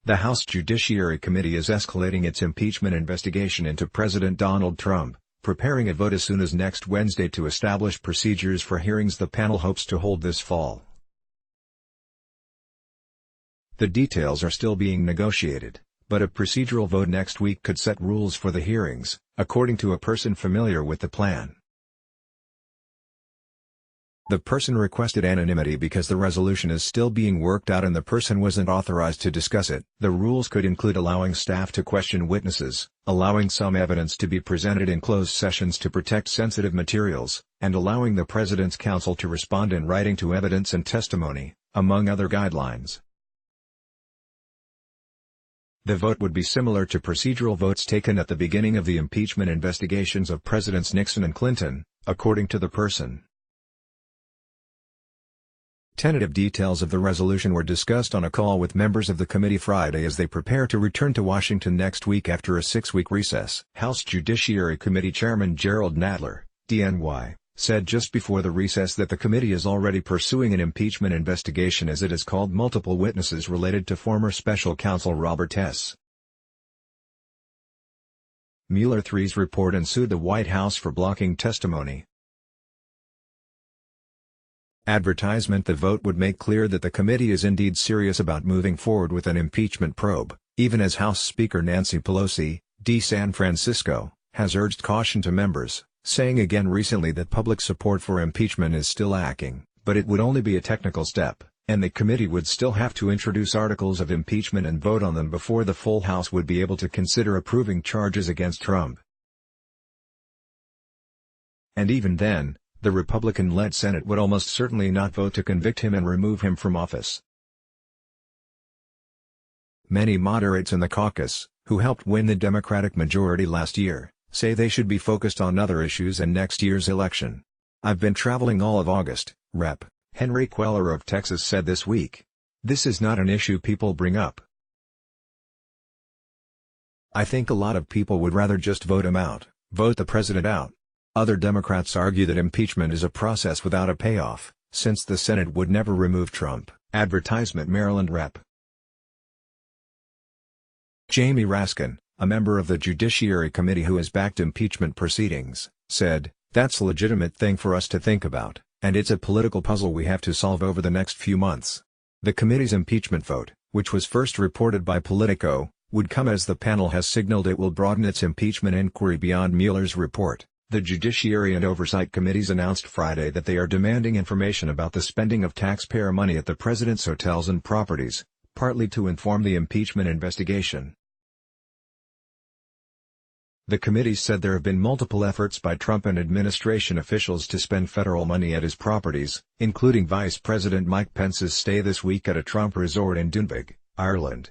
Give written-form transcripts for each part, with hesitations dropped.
The House Judiciary Committee is escalating its impeachment investigation into President Donald Trump, preparing a vote as soon as next Wednesday to establish procedures for hearings the panel hopes to hold this fall. The details are still being negotiated, but a procedural vote next week could set rules for the hearings, according to a person familiar with the plan. The person requested anonymity because the resolution is still being worked out and the person wasn't authorized to discuss it. The rules could include allowing staff to question witnesses, allowing some evidence to be presented in closed sessions to protect sensitive materials, and allowing the President's counsel to respond in writing to evidence and testimony, among other guidelines. The vote would be similar to procedural votes taken at the beginning of the impeachment investigations of Presidents Nixon and Clinton, according to the person. Tentative details of the resolution were discussed on a call with members of the committee Friday as they prepare to return to Washington next week after a 6-week recess. House Judiciary Committee Chairman Gerald Nadler, DNY, said just before the recess that the committee is already pursuing an impeachment investigation as it has called multiple witnesses related to former special counsel Robert S. Mueller III's report and sued the White House for blocking testimony. Advertisement. The vote would make clear that the committee is indeed serious about moving forward with an impeachment probe, even as House Speaker Nancy Pelosi, D. San Francisco, has urged caution to members, saying again recently that public support for impeachment is still lacking, but it would only be a technical step, and the committee would still have to introduce articles of impeachment and vote on them before the full House would be able to consider approving charges against Trump. And even then, the Republican-led Senate would almost certainly not vote to convict him and remove him from office. Many moderates in the caucus, who helped win the Democratic majority last year, say they should be focused on other issues in next year's election. "I've been traveling all of August," Rep. Henry Queller of Texas said this week. "This is not an issue people bring up. I think a lot of people would rather just vote him out, vote the president out." Other Democrats argue that impeachment is a process without a payoff, since the Senate would never remove Trump. Advertisement. Maryland Rep. Jamie Raskin, a member of the Judiciary Committee who has backed impeachment proceedings, said, "That's a legitimate thing for us to think about, and it's a political puzzle we have to solve over the next few months." The committee's impeachment vote, which was first reported by Politico, would come as the panel has signaled it will broaden its impeachment inquiry beyond Mueller's report. The Judiciary and Oversight Committees announced Friday that they are demanding information about the spending of taxpayer money at the president's hotels and properties, partly to inform the impeachment investigation. The committee said there have been multiple efforts by Trump and administration officials to spend federal money at his properties, including Vice President Mike Pence's stay this week at a Trump resort in Doonbeg, Ireland.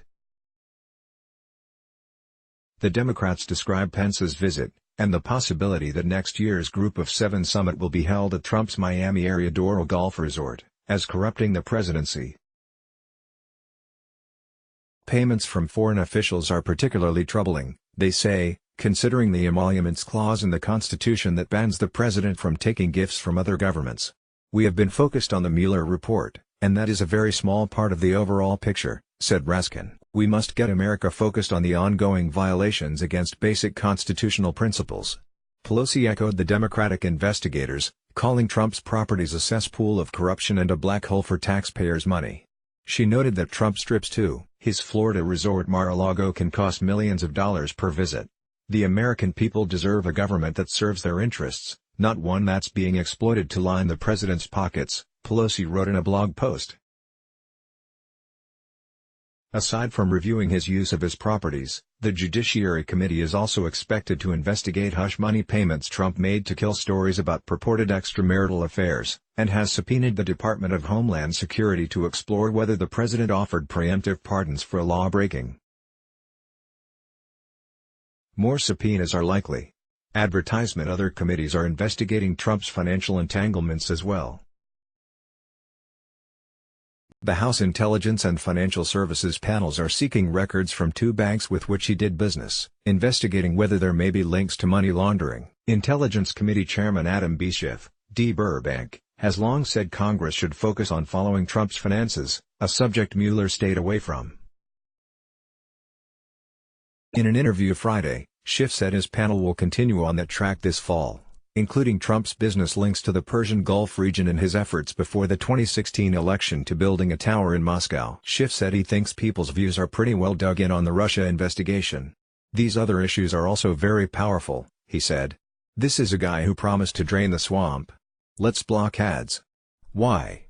The Democrats describe Pence's visit, and the possibility that next year's Group of Seven summit will be held at Trump's Miami-area Doral Golf Resort, as corrupting the presidency. Payments from foreign officials are particularly troubling, they say, considering the emoluments clause in the Constitution that bans the president from taking gifts from other governments. "We have been focused on the Mueller report, and that is a very small part of the overall picture," said Raskin. "We must get America focused on the ongoing violations against basic constitutional principles." Pelosi echoed the Democratic investigators, calling Trump's properties a cesspool of corruption and a black hole for taxpayers' money. She noted that Trump's trips to his Florida resort Mar-a-Lago can cost millions of dollars per visit. "The American people deserve a government that serves their interests, not one that's being exploited to line the president's pockets," Pelosi wrote in a blog post. Aside from reviewing his use of his properties, the Judiciary Committee is also expected to investigate hush money payments Trump made to kill stories about purported extramarital affairs, and has subpoenaed the Department of Homeland Security to explore whether the president offered preemptive pardons for law-breaking. More subpoenas are likely. Advertisement. Other committees are investigating Trump's financial entanglements as well. The House Intelligence and Financial Services panels are seeking records from 2 banks with which he did business, investigating whether there may be links to money laundering. Intelligence Committee Chairman Adam B. Schiff, D. Burbank, has long said Congress should focus on following Trump's finances, a subject Mueller stayed away from. In an interview Friday, Schiff said his panel will continue on that track this fall, including Trump's business links to the Persian Gulf region and his efforts before the 2016 election to building a tower in Moscow. Schiff said he thinks people's views are pretty well dug in on the Russia investigation. "These other issues are also very powerful," he said. "This is a guy who promised to drain the swamp. Let's block ads. Why?